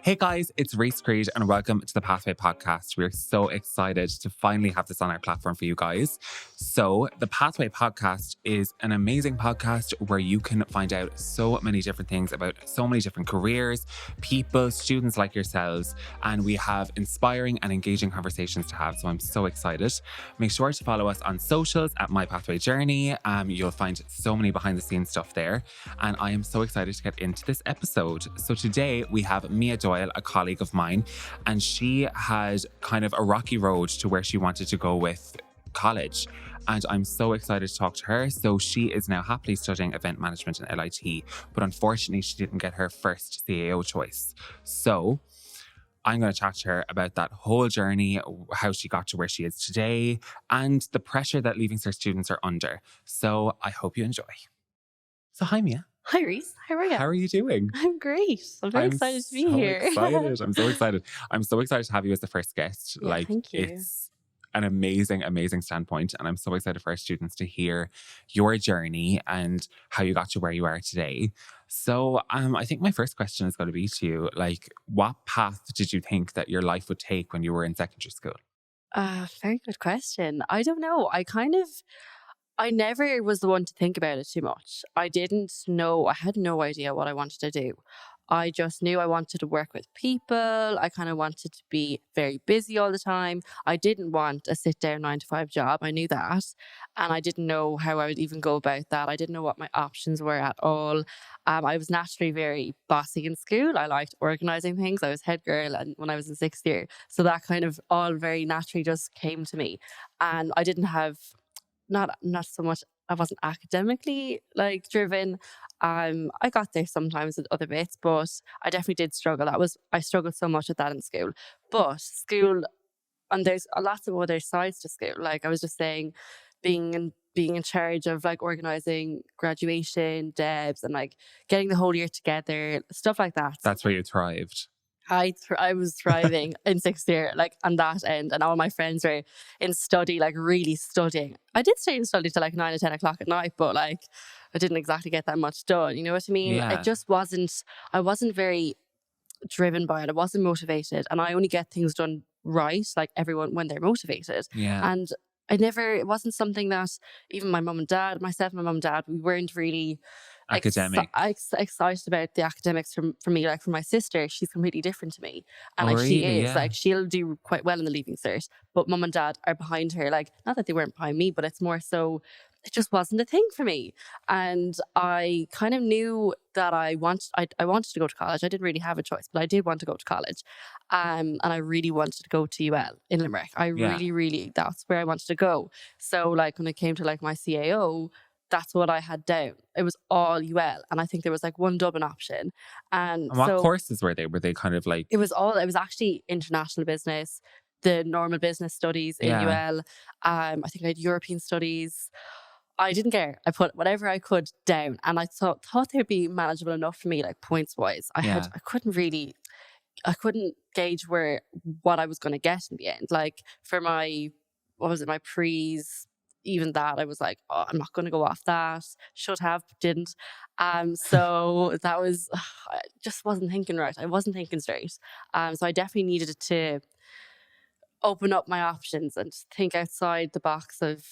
Hey guys, it's Reese Creed and welcome to the Pathway Podcast. We're so excited to finally have this on our platform for you guys. So the Pathway Podcast is an amazing podcast where you can find out so many different things about so many different careers, people, students like yourselves, and we have inspiring and engaging conversations to have. So I'm so excited. Make sure to follow us on socials at My Pathway Journey. You'll find so many behind the scenes stuff there. And I am so excited to get into this episode. So today we have Mia Doyle, a colleague of mine, and she had kind of a rocky road to where she wanted to go with college. And I'm so excited to talk to her. So she is now happily studying event management in LIT, but unfortunately she didn't get her first CAO choice. So I'm going to chat to her about that whole journey, how she got to where she is today, and the pressure that Leaving Cert students are under. So I hope you enjoy. So hi, Mia. Hi, Reese. How are you? How are you doing? I'm great. I'm very excited to be here. I'm so excited. I'm so excited to have you as the first guest. Yeah, thank you. It's an amazing, amazing standpoint. And I'm so excited for our students to hear your journey and how you got to where you are today. So I think my first question is going to be to you, what path did you think that your life would take when you were in secondary school? Very good question. I don't know. I never was the one to think about it too much. I had no idea what I wanted to do. I just knew I wanted to work with people. I kind of wanted to be very busy all the time. I didn't want a sit down 9 to 5 job. I knew that. And I didn't know how I would even go about that. I didn't know what my options were at all. I was naturally very bossy in school. I liked organizing things. I was head girl and when I was in 6th year. So that kind of all very naturally just came to me. And I didn't have not so much, I wasn't academically driven. I got there sometimes with other bits, but I definitely did struggle. I struggled so much with that in school. But school, and there's lots of other sides to school. Like I was just saying, being in charge of organizing graduation, debs, and getting the whole year together, stuff like that. That's where you thrived. I was thriving in 6th year, on that end, and all my friends were in study, really studying. I did stay in study till 9 or 10 o'clock at night, but I didn't exactly get that much done. You know what I mean? Yeah. It just wasn't. I wasn't very driven by it. I wasn't motivated, and I only get things done right, everyone when they're motivated. Yeah. And it wasn't something that even my mum and dad, myself and my mum and dad, we weren't really academic. Excited about the academics for me. For my sister, she's completely different to me. And she is. Yeah. She'll do quite well in the Leaving Cert. But mum and dad are behind her. Not that they weren't behind me, but it's more so it just wasn't a thing for me. And I kind of knew that I wanted to go to college. I didn't really have a choice, but I did want to go to college. And I really wanted to go to UL in Limerick. Really, that's where I wanted to go. So when it came to my CAO, that's what I had down. It was all UL. And I think there was one Dublin option. And what courses were they? Were they kind of it was actually international business, the normal business studies in UL. I think I had European studies. I didn't care. I put whatever I could down, and I thought they'd be manageable enough for me, points wise. I couldn't gauge what I was going to get in the end. For my my pre's, even that I was oh, I'm not going to go off that. Should have, didn't. So that was, I just wasn't thinking right. I wasn't thinking straight. So I definitely needed to open up my options and think outside the box of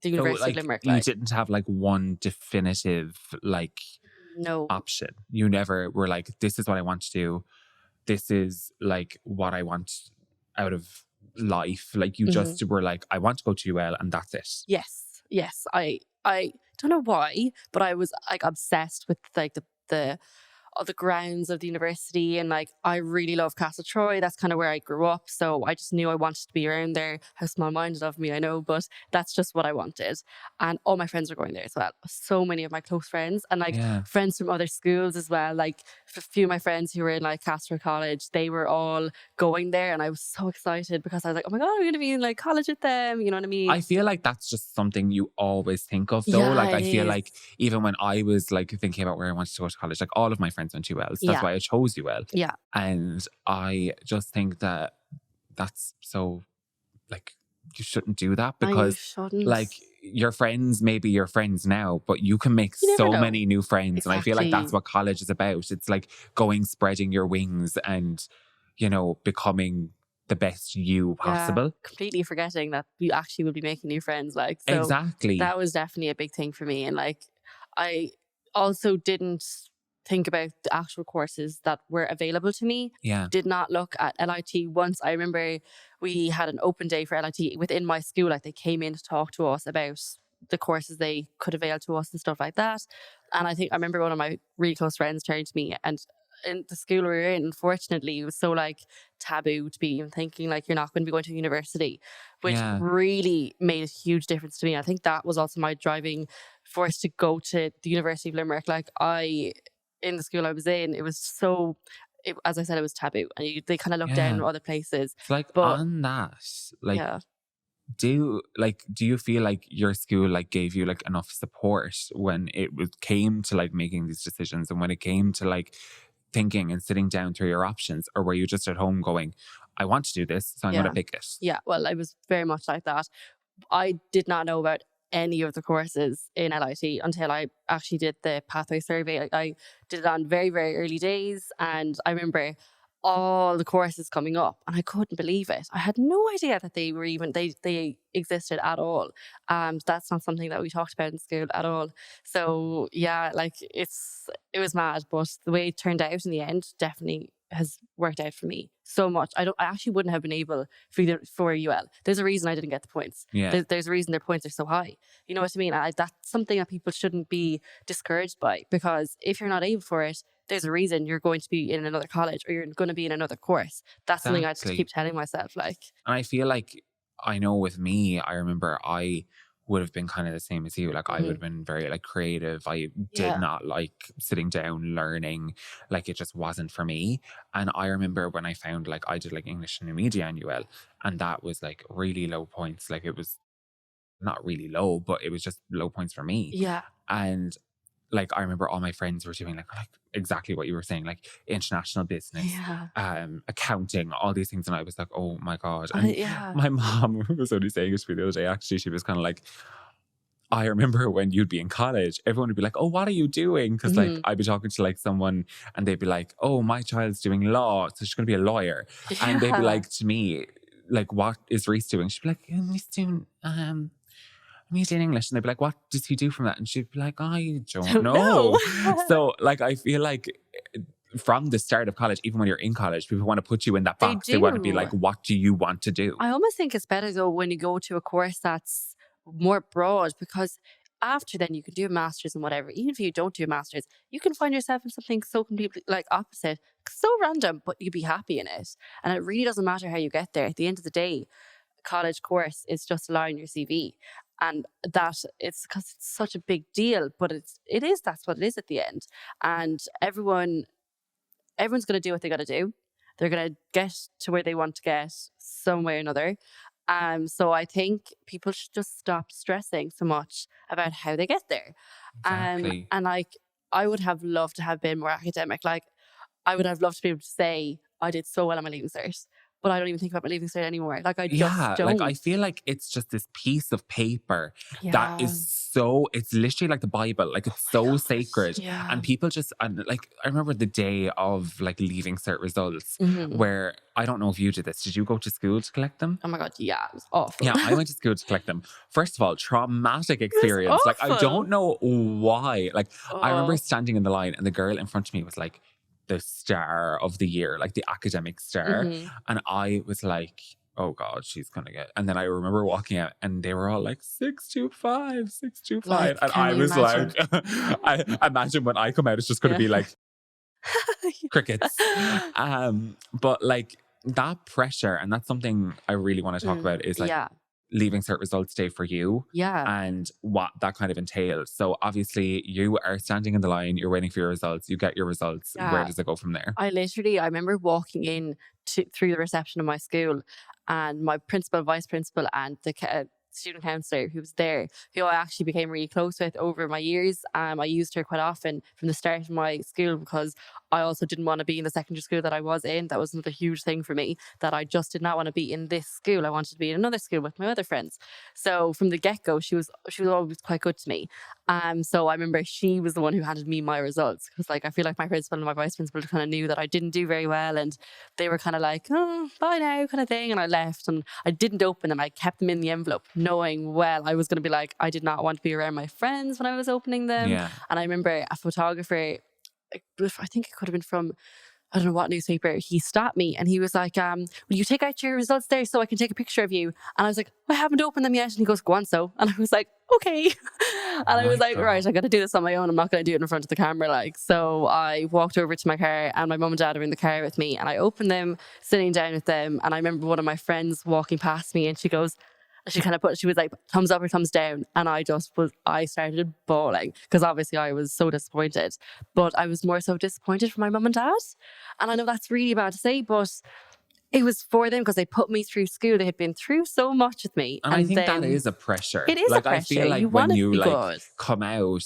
the University of Limerick. You didn't have one definitive no option. You never were this is what I want to do. This is what I want out of life. You just were I want to go to UL and that's it. Yes. I don't know why, but I was obsessed with the grounds of the university, and I really love Castle Troy. That's kind of where I grew up, so I just knew I wanted to be around there. How small-minded of me, I know, but that's just what I wanted. And all my friends were going there as well. So many of my close friends, and friends from other schools as well. A few of my friends who were in Castro College, they were all going there, and I was so excited because I was oh my god, I'm going to be in college with them. You know what I mean? I feel that's just something you always think of, though. I feel even when I was thinking about where I wanted to go to college, all of my friends went to UL. So that's why I chose UL. Yeah. And I just think that's so you shouldn't do that, because your friends may be your friends now, but you can make You never so know. many new friends. And I feel like that's Exactly. what college is about. It's like going, spreading your wings and, becoming the best you Yeah, possible. completely forgetting that you actually will be making new friends. Like, so Exactly. that was definitely a big thing for me. And like, I also didn't think about the actual courses that were available to me. Yeah. Did not look at LIT once. I remember we had an open day for LIT within my school. Like, they came in to talk to us about the courses they could avail to us and stuff like that. And I remember one of my really close friends turned to me, and in the school we were in, unfortunately, it was so like taboo to be even thinking like you're not going to be going to university, which Yeah. really made a huge difference to me. I think that was also my driving force to go to the University of Limerick. Like, in the school I was in, it was so, as I said, it was taboo, and they kind of looked down Yeah. on other places. It's like But on that, like, yeah, do you feel like your school like gave you like enough support when came to like making these decisions, and when it came to like thinking and sitting down through your options, or were you just at home going, I want to do this, so I'm going to yeah, pick it? yeah. Well, I was very much like that. I did not know about any of the courses in LIT until I actually did the pathway survey. I did it on very, very early days. And I remember all the courses coming up, and I couldn't believe it. I had no idea that they were even, they existed at all. That's not something that we talked about in school at all. So yeah, like it was mad, but the way it turned out in the end definitely has worked out for me so much. I actually wouldn't have been able for UL. There's a reason I didn't get the points. Yeah, There's a reason their points are so high. You know what I mean? That's something that people shouldn't be discouraged by, because if you're not able for it, there's a reason you're going to be in another college or you're going to be in another course. That's something I just keep exactly. telling myself. Like, And I feel like, I know with me, I remember I would have been kind of the same as you. Like, I would mhm, have been very like creative. I did yeah, not like sitting down learning. Like, it just wasn't for me. And I remember when I found like I did like English and New Media and UL, and that was like really low points. Like, it was not really low, but it was just low points for me. yeah, And like, I remember all my friends were doing like exactly what you were saying, like international business, yeah, accounting, all these things. And I was like, oh my God. And yeah. my mom was only saying it to me the other day, actually. She was kind of like, I remember when you'd be in college, everyone would be like, oh, what are you doing? Because like Mhm. I'd be talking to like someone and they'd be like, oh, my child's doing law, so she's going to be a lawyer. And they'd be Yeah. like to me, like, what is Reese doing? She'd be like, he's doing media in English. And they'd be like, what does he do from that? And she'd be like, I don't Don't know. know. So like, I feel like from the start of college, even when you're in college, people want to put you in that They box. They want to be do. like, what do you want to do? I almost think it's better though when you go to a course that's more broad, because after then you can do a master's and whatever. Even if you don't do a master's, you can find yourself in something so completely like opposite, so random, but you'd be happy in it. And it really doesn't matter how you get there. At the end of the day, a college course is just allowing your CV. And that it's because it's such a big deal, but that's what it is at the end. And everyone's going to do what they got to do. They're going to get to where they want to get some way or another. So I think people should just stop stressing so much about how they get there. Exactly. And like, I would have loved to have been more academic. Like, I would have loved to be able to say I did so well on my leaving cert, but I don't even think about my leaving cert anymore. Like, I just Yeah, like I don't. feel like it's just this piece of paper that Yeah. is so, it's literally like the Bible, like it's so sacred. Yeah. And people just, and like, I remember the day of like leaving cert results Mhm. where I don't know if you did this. Did you go to school to collect them? Oh my God. Yeah. It was awful. Yeah, I went to school to collect them. First of all, traumatic It was experience. Like, I awful. don't know why. Like, I remember Oh, standing in the line and the girl in front of me was like the star of the year, like the academic star. hmm, And I was like, oh God, she's going to get. And then I remember walking out and they were all like 625, 625. like, And can I you was like, imagine? I imagine when I come out, it's just going to Yeah. be like crickets. But like that pressure, and that's something I really want to talk about is like Yeah. leaving cert results day for you Yeah. and what that kind of entails. So obviously you are standing in the line, you're waiting for your results, you get your results. Where Yeah. does it go from there? I remember walking in through the reception of my school, and my principal, vice principal, and student counsellor who was there, who I actually became really close with over my years. I used her quite often from the start of my school because I also didn't want to be in the secondary school that I was in. That was another huge thing for me, that I just did not want to be in this school. I wanted to be in another school with my other friends. So from the get-go, she was always quite good to me. So I remember she was the one who handed me my results, because like I feel like my principal and my vice principal kind of knew that I didn't do very well, and they were kind of like, oh, bye now kind of thing. And I left and I didn't open them. I kept them in the envelope, knowing well I was going to be like, I did not want to be around my friends when I was opening them. Yeah. And I remember a photographer, I think it could have been from, I don't know what newspaper, he stopped me and he was like, will you take out your results there so I can take a picture of you? And I was like, I haven't opened them yet. And he goes, go on so. And I was like, okay. And I was like, right, I got to do this on my own. I'm not going to do it in front of the camera. Like, so I walked over to my car and my mum and dad are in the car with me, and I opened them, sitting down with them. And I remember one of my friends walking past me and she goes, she was like, thumbs up or thumbs down. And I started bawling because obviously I was so disappointed, but I was more so disappointed for my mum and dad. And I know that's really bad to say, but it was for them because they put me through school. They had been through so much with me. And I think that is a pressure. It is like, a pressure. I feel like you when you like good. come out,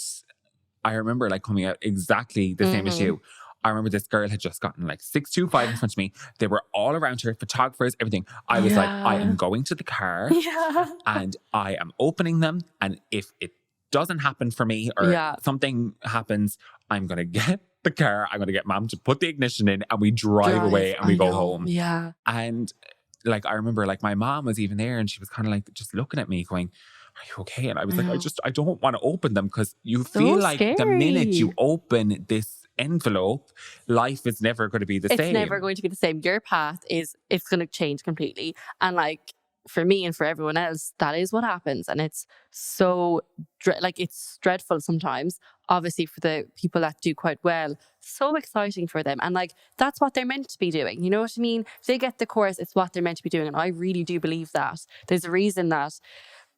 I remember like coming out exactly the same as you. I remember this girl had just gotten like 625 in front of me. They were all around her, photographers, everything. I was like, I am going to the car and I am opening them. And if it doesn't happen for me or something happens, I'm going to get the car. I'm going to get mom to put the ignition in and we drive away and we go home. Yeah. And like, I remember like my mom was even there and she was kind of like just looking at me going, are you okay? And I was like, I don't want to open them because you feel like the minute you open this envelope, life is never going to be the same. It's never going to be the same. Your path it's going to change completely. And like for me and for everyone else, that is what happens. And it's so it's dreadful sometimes. Obviously for the people that do quite well, so exciting for them. And like, that's what they're meant to be doing. You know what I mean? If they get the course, it's what they're meant to be doing. And I really do believe that. There's a reason that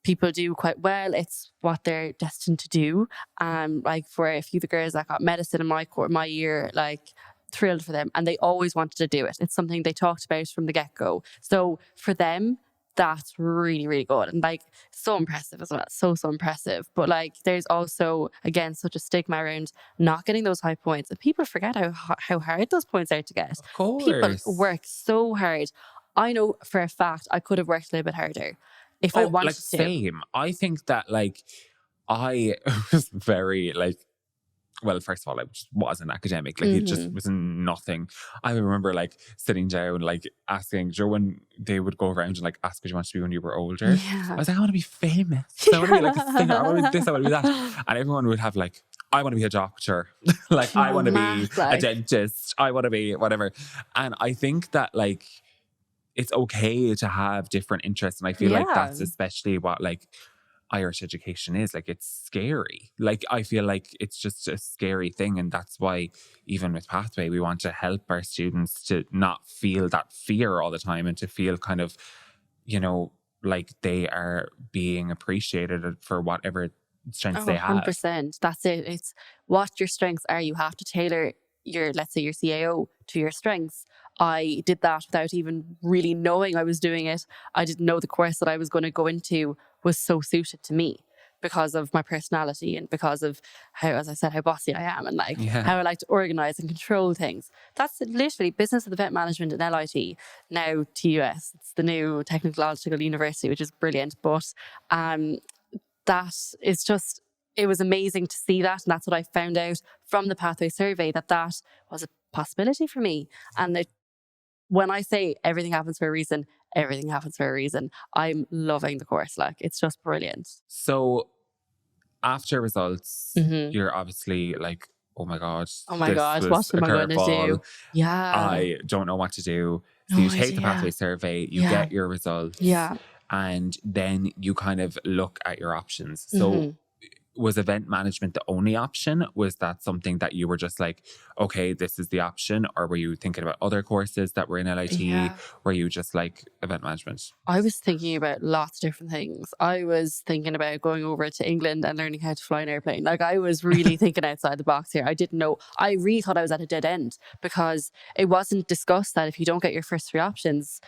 people do quite well. It's what they're destined to do. Like for a few of the girls that got medicine in my year, like thrilled for them. And they always wanted to do it. It's something they talked about from the get-go. So for them, that's really, really good. And like, so impressive as well. So impressive. But like, there's also, again, such a stigma around not getting those high points. And people forget how hard those points are to get. Of course. People work so hard. I know for a fact I could have worked a little bit harder if I wanted to. Same. I think that like, I was very like, well, first of all, I just wasn't academic. Like, it just was nothing. I remember like sitting down, like asking, Joe, when they would go around and like ask what you wanted to be when you were older. Yeah. I was like, I want to be famous. I want to be like a singer. I want to be this, I want to be that. And everyone would have like, I want to be a doctor. Like, I want to be a dentist. I want to be whatever. And I think that like, it's okay to have different interests. And I feel like that's especially what like Irish education is. Like, it's scary. Like, I feel like it's just a scary thing. And that's why even with Pathway, we want to help our students to not feel that fear all the time and to feel kind of, you know, like they are being appreciated for whatever strengths they have. 100%. That's it. It's what your strengths are. You have to tailor let's say your CAO to your strengths. I did that without even really knowing I was doing it. I didn't know the course that I was going to go into was so suited to me because of my personality and because of how, as I said, how bossy I am and like how I like to organise and control things. That's literally business of event management in LIT, now TUS. It's the new technological university, which is brilliant. But that is just, it was amazing to see that. And that's what I found out from the Pathway survey, that was a possibility for me. And when I say everything happens for a reason, everything happens for a reason. I'm loving the course. Like, it's just brilliant. So after results, you're obviously like, oh my God, what am I going to do? Yeah. I don't know what to do. So you take the Pathway survey, you get your results. Yeah. And then you kind of look at your options. So was event management the only option? Was that something that you were just like, okay, this is the option? Or were you thinking about other courses that were in LIT? Yeah. Were you just like event management? I was thinking about lots of different things. I was thinking about going over to England and learning how to fly an airplane. Like, I was really thinking outside the box here. I didn't know. I really thought I was at a dead end because it wasn't discussed that if you don't get your first three options,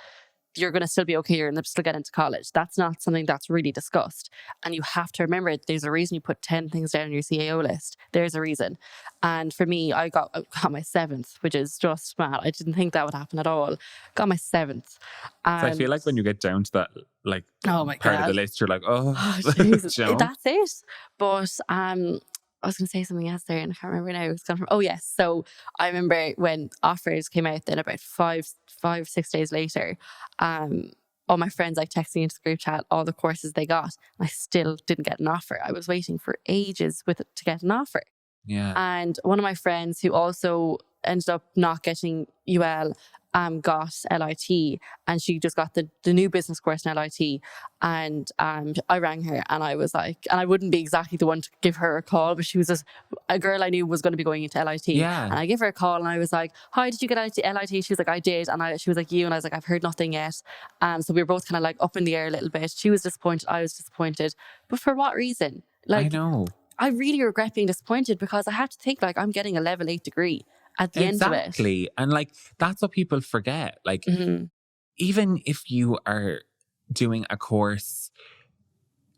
you're going to still be okay, you're going to still get into college. That's not something that's really discussed. And you have to remember, there's a reason you put 10 things down on your CAO list. There's a reason. And for me, I got my 7th, which is just mad. I didn't think that would happen at all. Got my 7th. So I feel like when you get down to that, like, oh my part God. of the list, you're like, oh, Jesus. you know? That's it. But I was going to say something else there and I can't remember now. It's gone from, oh yes. So I remember when offers came out, then about 6 days later, all my friends like texted me into the group chat all the courses they got. I still didn't get an offer. I was waiting for ages to get an offer. Yeah. And one of my friends who also ended up not getting UL got LIT, and she just got the new business course in LIT. And I rang her and I was like, and I wouldn't be exactly the one to give her a call, but she was just a girl I knew was going to be going into LIT. Yeah. And I give her a call and I was like, hi, did you get LIT? She was like, I did. And she was like, you? And I was like, I've heard nothing yet. So we were both kind of like up in the air a little bit. She was disappointed. I was disappointed. But for what reason? Like, I know. I really regret being disappointed because I had to think like I'm getting a level 8 degree at the end of it. Exactly. And like, that's what people forget. Like, even if you are doing a course,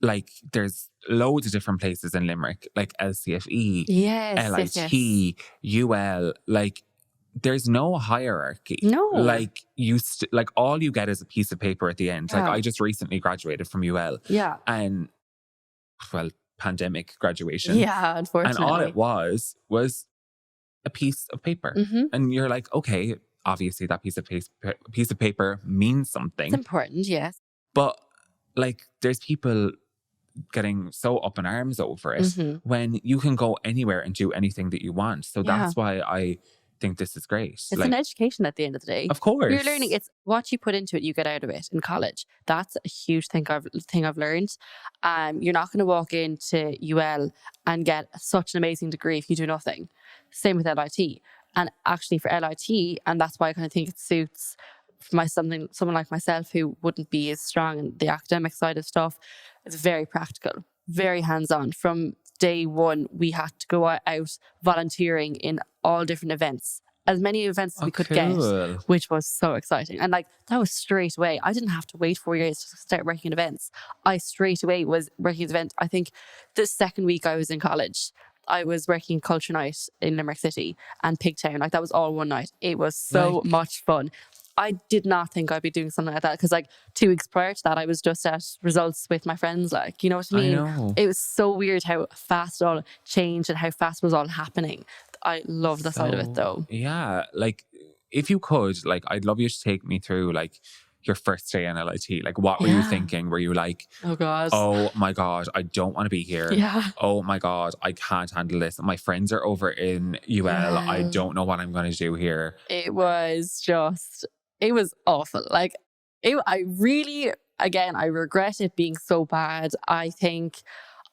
like there's loads of different places in Limerick, like LCFE, LIT, UL, like there's no hierarchy. No. Like like all you get is a piece of paper at the end. Like I just recently graduated from UL. Yeah. And well, pandemic graduation. Yeah, unfortunately. And all it was a piece of paper. And you're like, okay, obviously that piece of paper means something. It's important, yes. But like there's people getting so up in arms over it when you can go anywhere and do anything that you want. So that's why I think this is great. It's an education at the end of the day. Of course. You're learning, it's what you put into it, you get out of it in college. That's a huge thing I've learned. You're not going to walk into UL and get such an amazing degree if you do nothing. Same with LIT. And actually for LIT, and that's why I kind of think it suits someone like myself who wouldn't be as strong in the academic side of stuff. It's very practical, very hands-on. From day one, we had to go out volunteering in all different events, as many events as we could get, which was so exciting. And like that was straight away. I didn't have to wait 4 years to start working in events. I straight away was working at events. I think the second week I was in college, I was working Culture Night in Limerick City and Pigtown. Like that was all one night. It was so much fun. I did not think I'd be doing something like that because like 2 weeks prior to that, I was just at results with my friends. Like, you know what I mean? I know. It was so weird how fast it all changed and how fast it was all happening. I loved that side of it though. Yeah. Like if you could, like, I'd love you to take me through like your first day in LIT. Like what were you thinking? Were you like, oh my God, I don't want to be here. Yeah. Oh my God, I can't handle this. My friends are over in UL. I don't know what I'm going to do here. It was awful. Like I really, again, I regret it being so bad.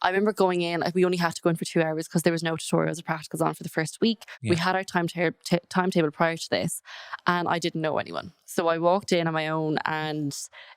I remember going in, we only had to go in for 2 hours because there was no tutorials or practicals on for the first week. We had our timetable prior to this and I didn't know anyone. So I walked in on my own and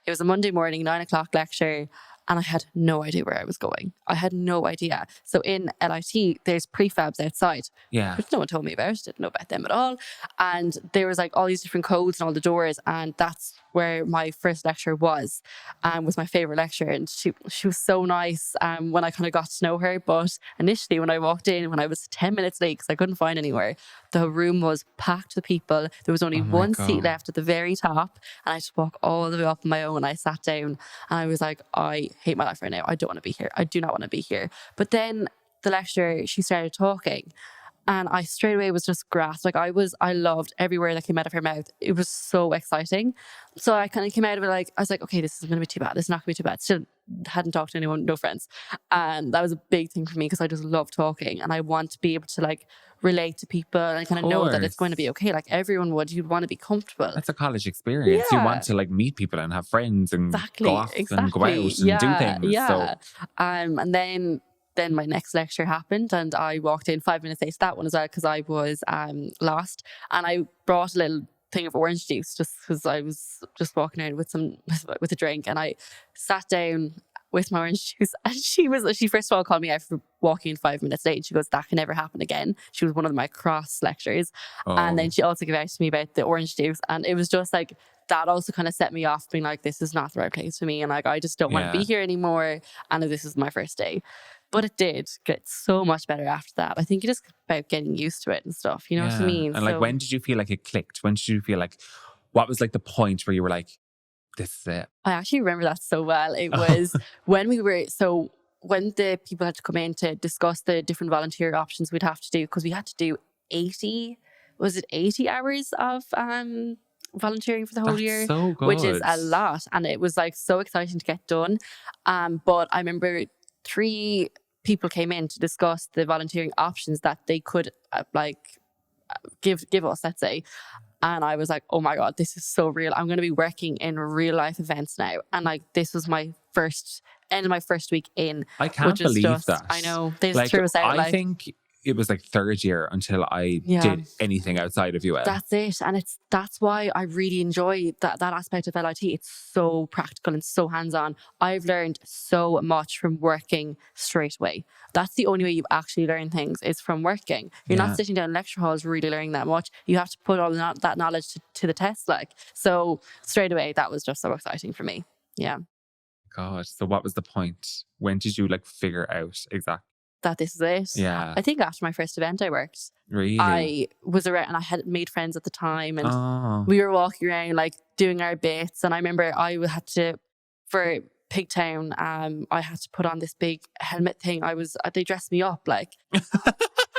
it was a Monday morning, 9 o'clock lecture. And I had no idea where I was going. I had no idea. So in LIT, there's prefabs outside. Yeah. Which no one told me about. Didn't know about them at all. And there was like all these different codes and all the doors. And that's where my first lecture was my favourite lecture. And she was so nice when I kind of got to know her. But initially when I walked in, when I was 10 minutes late because I couldn't find anywhere, the room was packed with people. There was only one seat left at the very top. And I just walked all the way up on my own. I sat down and I was like, I hate my life right now. I don't want to be here. I do not want to be here. But then the lecturer, she started talking and I straight away was just grasped. Like I loved every word that came out of her mouth. It was so exciting. So I kind of came out of it like, I was like, okay, this isn't going to be too bad. This is not going to be too bad. Still hadn't talked to anyone, no friends. And that was a big thing for me because I just love talking and I want to be able to like relate to people and kind of know that it's going to be okay. Like everyone would, you'd want to be comfortable. That's a college experience. You want to like meet people and have friends and go off and go out and do things. Yeah. And then my next lecture happened and I walked in 5 minutes late to that one as well because I was lost. And I brought a little thing of orange juice just because I was just walking around with a drink and I sat down with my orange juice and she first of all called me out for walking in 5 minutes late. She goes, that can never happen again. She was one of my cross lectures. And then she also gave out to me about the orange juice and it was just like that also kind of set me off being like, this is not the right place for me. And like, I just don't want to be Yeah. here anymore. And this is my first day. But it did get so much better after that. I think it is about getting used to it and stuff. You know what I mean? And like, when did you feel like it clicked? When did you feel like, what was like the point where you were like, this is it? I actually remember that so well. It was when the people had to come in to discuss the different volunteer options we'd have to do, because we had to do 80 hours of volunteering for the whole year, so good. which is a lot. And it was like so exciting to get done. But I remember 3 people came in to discuss the volunteering options that they could give us, let's say. And I was like, oh my God, this is so real. I'm going to be working in real life events now. And like, this was my end of my first week in. I can't believe that. I know. They just like, threw us out. I think it was like 3rd year until I did anything outside of UL. That's it. And that's why I really enjoy that aspect of LIT. It's so practical and so hands-on. I've learned so much from working straight away. That's the only way you actually learn things, is from working. You're not sitting down in lecture halls really learning that much. You have to put all that knowledge to the test. So straight away, that was just so exciting for me. Yeah. God. So what was the point? When did you like figure out exactly that this is it? Yeah. I think after my first event I worked. Really? I was around and I had made friends at the time, and we were walking around like doing our bits. And I remember I had to, for Pigtown, I had to put on this big helmet thing. They dressed me up like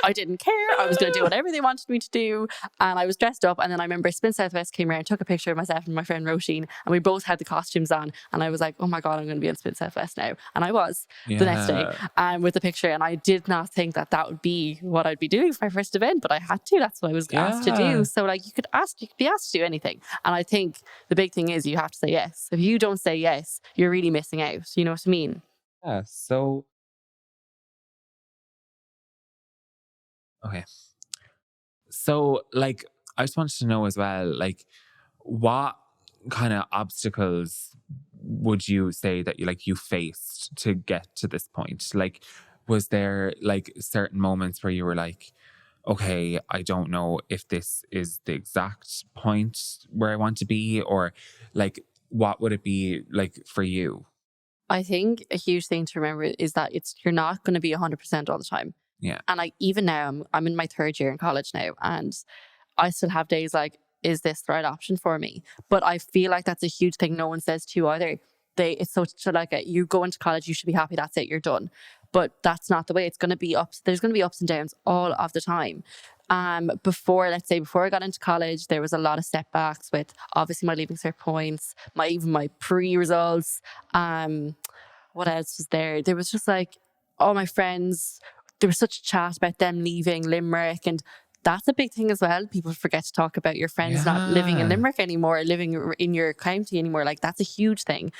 I didn't care. I was going to do whatever they wanted me to do. And I was dressed up. And then I remember Spin Southwest came around, took a picture of myself and my friend Roisin, and we both had the costumes on. And I was like, oh my God, I'm going to be on Spin Southwest now. And I was the next day with the picture. And I did not think that would be what I'd be doing for my first event, but I had to. That's what I was asked to do. So like, you could be asked to do anything. And I think the big thing is you have to say yes. If you don't say yes, you're really missing out. You know what I mean? Yeah. So okay. So, like, I just wanted to know as well, like, what kind of obstacles would you say that you faced to get to this point? Like, was there like certain moments where you were like, okay, I don't know if this is the exact point where I want to be, or like, what would it be like for you? I think a huge thing to remember is that you're not going to be 100% all the time. Yeah. And like, even now, I'm in my 3rd year in college now, and I still have days like, is this the right option for me? But I feel like that's a huge thing no one says to you either. It's so like, you go into college, you should be happy, that's it, you're done. But that's not the way. It's going to be ups. There's going to be ups and downs all of the time. Before I got into college, there was a lot of setbacks with obviously my leaving cert points, even my pre-results. What else was there? There was just like all my friends. There was such chat about them leaving Limerick, and that's a big thing as well. People forget to talk about your friends not living in Limerick anymore, living in your county anymore. Like, that's a huge thing.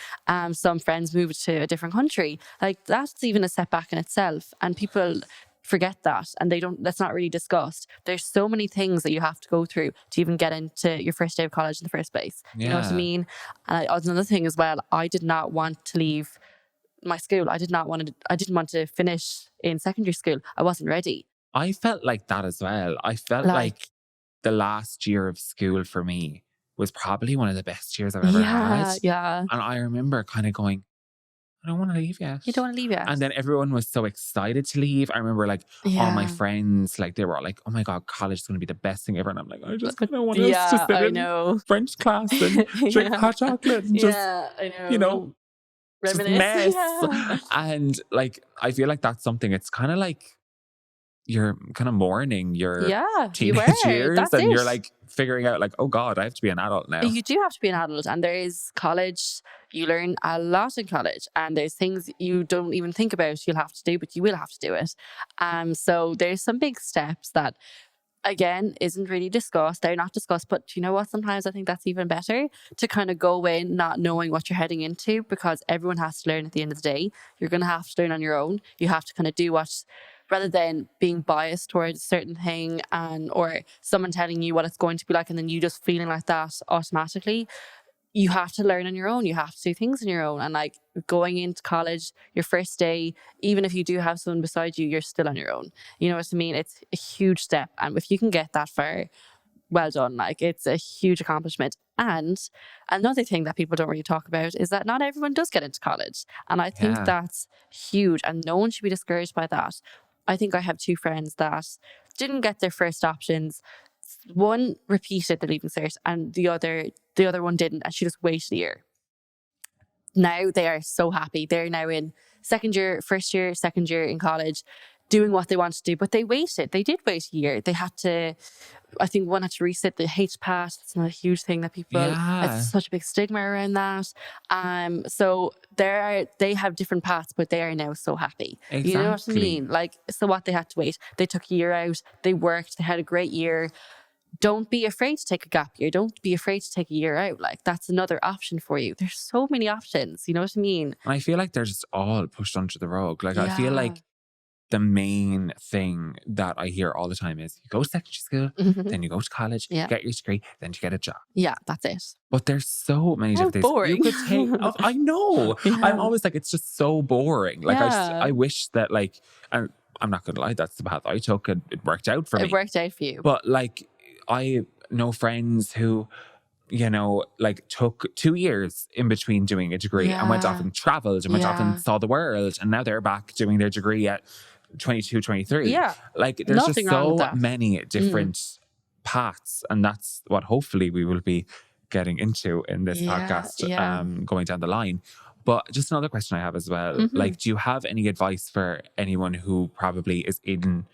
Some friends moved to a different country. Like, that's even a setback in itself. And people forget that, and that's not really discussed. There's so many things that you have to go through to even get into your first day of college in the first place. You know what I mean? And another thing as well, I did not want to leave my school. I didn't want to finish in secondary school. I wasn't ready. I felt like that as well. I felt like the last year of school for me was probably one of the best years I've ever had. Yeah. And I remember kind of going, I don't want to leave yet. You don't want to leave yet. And then everyone was so excited to leave. I remember like all my friends, like they were all like, oh my God, college is going to be the best thing ever. And I'm like, I just kind of want to sit in French class and drink hot chocolate and just, I know. you know, reminisce. Just mess. And like, I feel like that's something, it's kind of like you're kind of mourning your teenage years, and you're like figuring out like, oh God, I have to be an adult now. You do have to be an adult, and there is college. You learn a lot in college, and there's things you don't even think about you'll have to do, but you will have to do it. So there's some big steps that, again, isn't really discussed. They're not discussed, but you know what? Sometimes I think that's even better, to kind of go in not knowing what you're heading into, because everyone has to learn at the end of the day. You're going to have to learn on your own. You have to kind of do what, rather than being biased towards a certain thing or someone telling you what it's going to be like and then you just feeling like that automatically. You have to learn on your own. You have to do things on your own. And like, going into college, your first day, even if you do have someone beside you, you're still on your own. You know what I mean? It's a huge step. And if you can get that far, well done. Like, it's a huge accomplishment. And another thing that people don't really talk about is that not everyone does get into college. And I think Yeah. that's huge, and no one should be discouraged by that. I think I have two friends that didn't get their first options. One repeated the leaving cert and the other one didn't, and she just waited a year. Now they are so happy. They're now in second year, first year, second year in college, doing what they want to do. But they waited. They did wait a year. They had to, I think one had to resit the HPAT. It's not a huge thing that people, Yeah. it's such a big stigma around that. So they have different paths, but they are now so happy. Exactly. You know what I mean? Like, so what, they had to wait. They took a year out. They worked. They had a great year. Don't be afraid to take a gap year. Don't be afraid to take a year out. Like, that's another option for you. There's so many options. You know what I mean? And I feel like they're just all pushed under the rug. Like, I feel Yeah. like the main thing that I hear all the time is you go to secondary school, then you go to college, Yeah. get your degree, then you get a job. Yeah, that's it. But there's so many How different things. boring. You could take, I know. Yeah. I'm always like, it's just so boring. Like, Yeah. I wish that, like, and I'm not going to lie, that's the path I took and it worked out for me. It worked out for you. But like, I know friends who, you know, like took 2 years in between doing a degree and went off Yeah. and traveled and went off Yeah. and saw the world. And now they're back doing their degree at 22, 23. Yeah. Like, there's Nothing just wrong with so that. many different paths. And that's what hopefully we will be getting into in this Yeah, podcast yeah. going down the line. But just another question I have as well. Like, do you have any advice for anyone who probably is in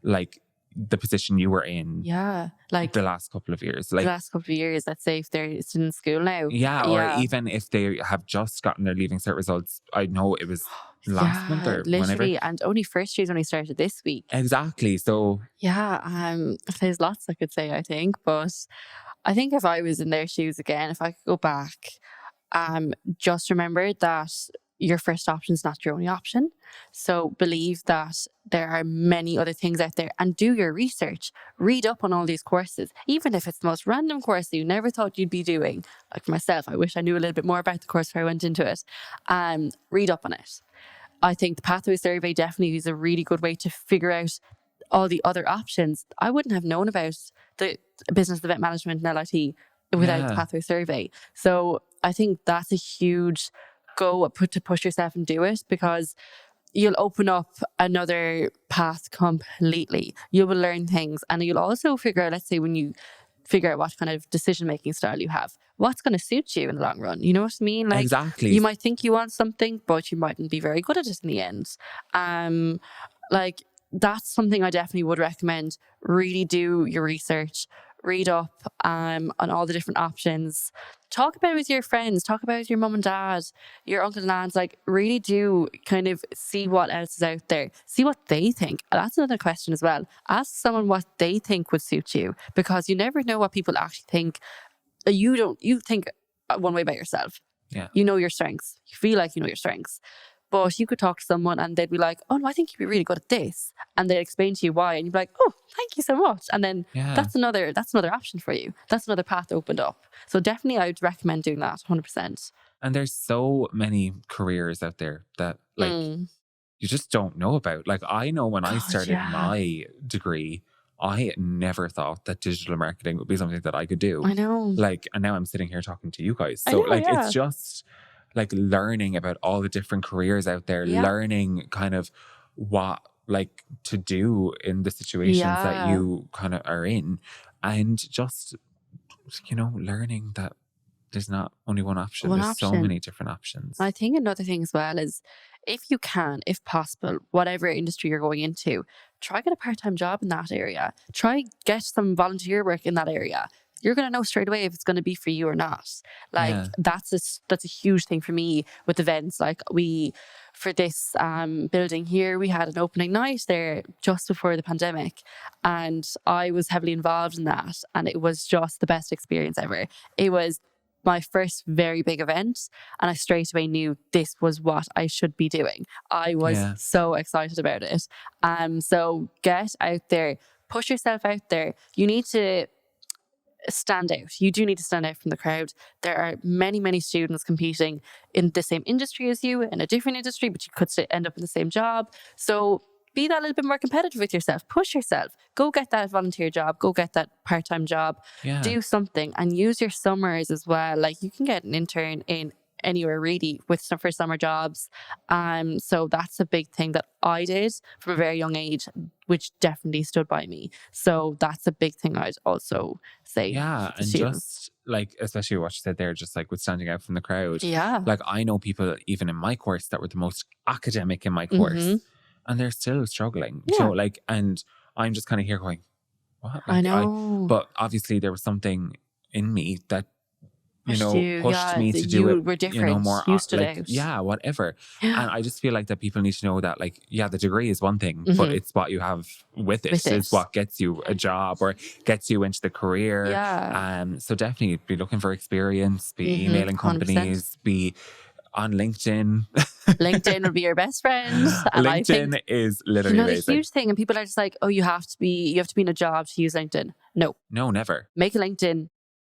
like the position you were in Yeah. Like, the last couple of years? the Like, last couple of years, let's say if they're still in school now. yeah, or even if they have just gotten their leaving cert results. I know it was last month or literally. whenever. And only first year's only started this week. Exactly. So Yeah, there's lots I could say, I think. But I think if I was in their shoes again, if I could go back, just remember that your first option is not your only option. So believe that there are many other things out there and do your research. Read up on all these courses, even if it's the most random course that you never thought you'd be doing. Like for myself, I wish I knew a little bit more about the course before I went into it. Read up on it. I think the pathway survey definitely is a really good way to figure out all the other options. I wouldn't have known about the business event management and LIT without the Yeah. pathway survey. So I think that's a huge go to push yourself and do it, because you'll open up another path completely. You will learn things, and you'll also figure out, let's say when you figure out what kind of decision-making style you have, what's going to suit you in the long run. You know what I mean? Like, exactly. you might think you want something, but you mightn't be very good at it in the end. Like, that's something I definitely would recommend. Really do your research. Read up on all the different options. Talk about it with your friends. Talk about it with your mum and dad, your uncle and aunts. Like, really do kind of see what else is out there. See what they think. That's another question as well. Ask someone what they think would suit you, because you never know what people actually think. You think one way about yourself. Yeah. You know your strengths. You feel like you know your strengths. But you could talk to someone and they'd be like, oh no, I think you'd be really good at this. And they'd explain to you why. And you'd be like, oh, thank you so much. And then Yeah. that's another option for you. That's another path opened up. So definitely I would recommend doing that 100%. And there's so many careers out there that like you just don't know about. Like, I know when I God, started yeah. my degree, I never thought that digital marketing would be something that I could do. I know. Like, and now I'm sitting here talking to you guys. I So know, like, yeah. it's just like learning about all the different careers out there, Yeah. learning kind of what like to do in the situations that Yeah. you kind of are in, and just, you know, learning that there's not only one option. One There's so option. many different options. I think another thing as well is, if you can, if possible, whatever industry you're going into, try get a part-time job in that area. Try get some volunteer work in that area. You're going to know straight away if it's going to be for you or not. Like, Yeah. that's a huge thing for me with events. Like, for this building here, we had an opening night there just before the pandemic, and I was heavily involved in that, and it was just the best experience ever. It was my first very big event, and I straight away knew this was what I should be doing. I was Yeah. so excited about it. So get out there, push yourself out there. You need to stand out. You do need to stand out from the crowd. There are many, many students competing in the same industry as you, in a different industry, but you could still end up in the same job. So be that little bit more competitive with yourself. Push yourself. Go get that volunteer job. Go get that part-time job. Yeah. Do something and use your summers as well. Like you can get an intern in anywhere really for summer jobs. So that's a big thing that I did from a very young age, which definitely stood by me. So that's a big thing I'd also say. Yeah, and just like, especially what you said there, just like with standing out from the crowd. Yeah. Like I know people even in my course that were the most academic in my course and they're still struggling. Yeah. So like, and I'm just kind of here going, what? Like, I know. but obviously there was something in me that, pushed me to do you it. Were different. More you stood like, out. yeah, whatever. Yeah. And I just feel like that people need to know that, like, yeah, the degree is one thing, but it's what you have with it is what gets you a job or gets you into the career. Yeah. So definitely be looking for experience, be emailing companies, 100%. Be on LinkedIn. LinkedIn would be your best friend. And LinkedIn is literally amazing. A huge thing. And people are just like, oh, you have to be in a job to use LinkedIn. No, never. Make a LinkedIn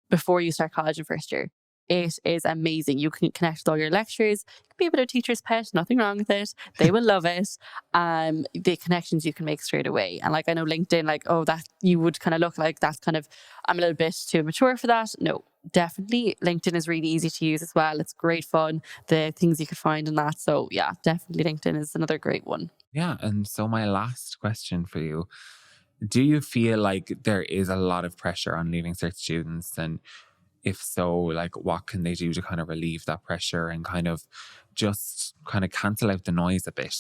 before you start college in first year. It is amazing. You can connect with all your lecturers. You can be a bit of a teacher's pet. Nothing wrong with it. They will love it. The connections you can make straight away. And like, I know LinkedIn, like, oh, that you would kind of look like that's kind of, I'm a little bit too mature for that. No, definitely. LinkedIn is really easy to use as well. It's great fun. The things you could find in that. So yeah, definitely LinkedIn is another great one. Yeah. And so my last question for you, do you feel like there is a lot of pressure on Leaving Cert students? And if so, like what can they do to kind of relieve that pressure and kind of just kind of cancel out the noise a bit?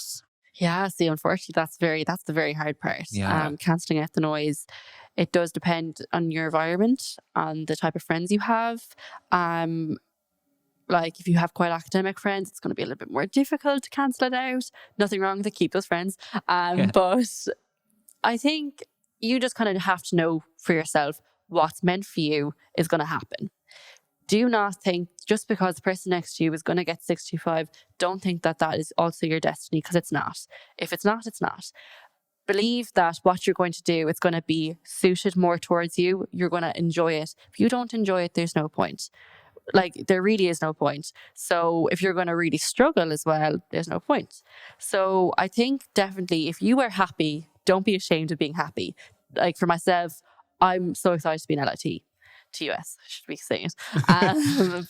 Yeah, see, unfortunately, that's the very hard part. Yeah. Cancelling out the noise. It does depend on your environment, on the type of friends you have. Like if you have quite academic friends, it's going to be a little bit more difficult to cancel it out. Nothing wrong with it, keep those friends. But I think you just kind of have to know for yourself what's meant for you is going to happen. Do not think just because the person next to you is going to get 625, don't think that that is also your destiny, because it's not. If it's not, it's not. Believe that what you're going to do, it's going to be suited more towards you. You're going to enjoy it. If you don't enjoy it, there's no point. Like there really is no point. So if you're going to really struggle as well, there's no point. So I think definitely if you are happy, don't be ashamed of being happy. Like for myself, I'm so excited to be in LIT. TUS, should we say it?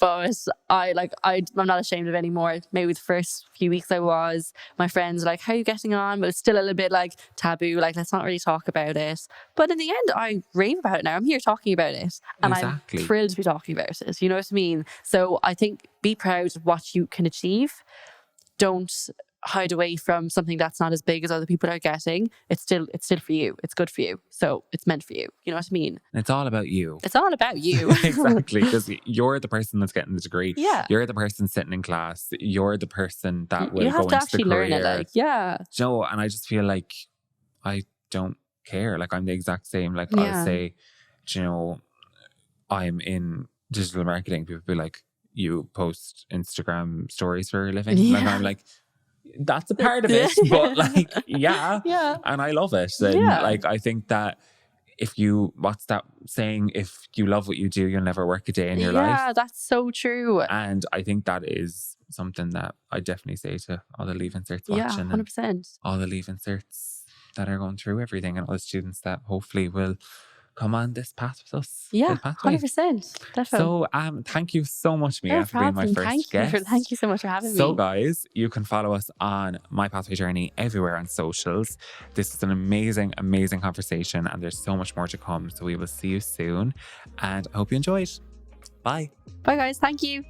But I'm not ashamed of it anymore. Maybe the first few weeks I was. My friends were like, how are you getting on? But it's still a little bit like taboo, like let's not really talk about it. But in the end, I rave about it now. I'm here talking about it. And I'm thrilled to be talking about it. You know what I mean? So I think be proud of what you can achieve. Don't hide away from something that's not as big as other people are getting. It's still for you. It's good for you. So it's meant for you. You know what I mean? It's all about you. It's all about you. Exactly. Because you're the person that's getting the degree. Yeah. You're the person sitting in class. You're the person that will you have go to into actually the career. learn it. Like, yeah. No, and I just feel like I don't care. Like I'm the exact same. Like I'll say, I'm in digital marketing. People be like, you post Instagram stories for a living. Yeah. Like I'm like, that's a part of it, but like, yeah. And I love it. And like, I think that what's that saying? If you love what you do, you'll never work a day in your life. Yeah, that's so true. And I think that is something that I definitely say to all the Leaving Certs watching. 100%. All the Leaving Certs that are going through everything and all the students that hopefully will come on this path with us. Yeah, 100%. Definitely. So thank you so much, Mia, for being my first guest. Thank you so much for having me. So guys, you can follow us on My Pathway Journey everywhere on socials. This is an amazing, amazing conversation and there's so much more to come. So we will see you soon and I hope you enjoyed. Bye. Bye guys. Thank you.